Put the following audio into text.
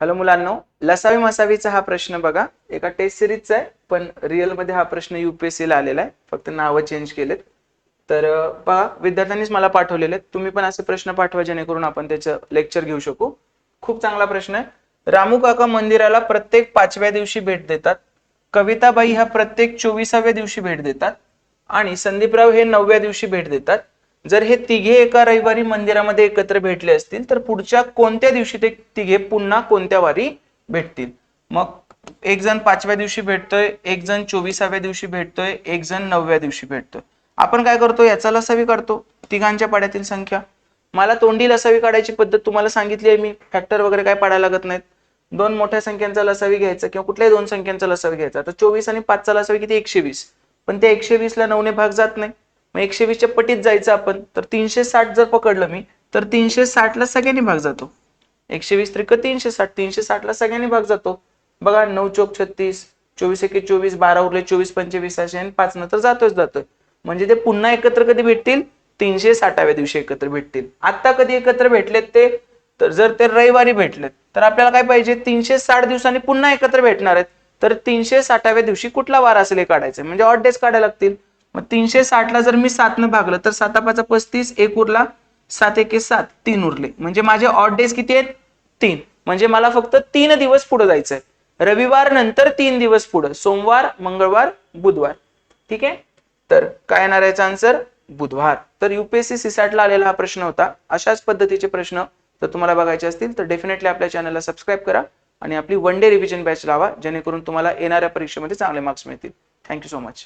Hello मुलांनो, लसावी मसावीचा हा प्रश्न बघा एका टेस्ट सिरीजचा आहे, पण रिअल मध्ये हा प्रश्न UPSC ला आलेला आहे, फक्त नाव चेंज केलेत. तर पहा, विद्यार्थ्यांनीच मला पाठवलेले आहेत. तुम्ही पण असे प्रश्न पाठवा जेणेकरून आपण त्याचं लेक्चर घेऊ शकू. खूप चांगला प्रश्न आहे. रामू काका मंदिराला प्रत्येक 5व्या दिवशी भेट देतात, कविताबाई ह्या प्रत्येक 24व्या दिवशी भेट देतात आणि संदीपराव हे 9व्या दिवशी भेट देतात. जर हे तिघे एका रविवारी मंदिरामध्ये एकत्र भेटले असतील तर पुढच्या कोणत्या दिवशी ते तिघे पुन्हा कोणत्या वारी भेटतील? मग एक जण 5व्या दिवशी भेटतोय, एक जण 24व्या दिवशी भेटतोय, एक जण 9व्या दिवशी भेटतोय. आपण काय करतो, याचा लसावी काढतो, तिघांच्या पाड्यातील संख्या. मला तोंडी लसावी काढायची पद्धत तुम्हाला सांगितली आहे मी, फॅक्टर वगैरे काय पाडायला लागत नाहीत. दोन मोठ्या संख्यांचा लसावी घ्यायचा किंवा कुठल्याही दोन संख्यांचा लसावी घ्यायचा. तर 24 आणि 5चा लसावी किती? 120. पण त्या 120 ला 9 ने भाग जात नाही, मग 120च्या पटीत जायचं आपण. तर 360 जर पकडलं मी तर 360 ला सगळ्यांनी भाग जातो. 120 त्रिक 360, 360 ला सगळ्यांनी भाग जातो. बघा 9 चौक 36, 24 एके 24, 12 उरले 24 25 असे, आणि 5 नंतर जातोय. म्हणजे ते पुन्हा एकत्र कधी भेटतील? 360व्या दिवशी एकत्र भेटतील. आता कधी एकत्र भेटलेत ते? तर जर ते रविवारी भेटलेत तर आपल्याला काय पाहिजे? 360 दिवसांनी पुन्हा एकत्र भेटणार आहेत. तर 360व्या दिवशी कुठला वार असेल हे काढायचं, म्हणजे ऑड डेज काढायला लागतील. मग 360 ला जर मी 7 न भागलं तर 7 5 35, 1 उरला, 7 एके 7, 3 उरले. म्हणजे माझे ऑड डेज किती आहेत? 3. म्हणजे मला फक्त 3 दिवस पुढे जायचंय. रविवार नंतर 3 दिवस पुढे, सोमवार, मंगळवार, बुधवार. ठीक आहे, तर काय येणार याचा आन्सर? बुधवार. तर UPSC CSAT ला आलेला हा प्रश्न होता. अशाच पद्धतीचे प्रश्न जर तुम्हाला बघायचे असतील तर डेफिनेटली आपल्या चॅनलला सबस्क्राईब करा आणि आपली वन डे रिव्हिजन बॅच लावा, जेणेकरून तुम्हाला येणाऱ्या परीक्षेमध्ये चांगले मार्क्स मिळतील. Thank you so much.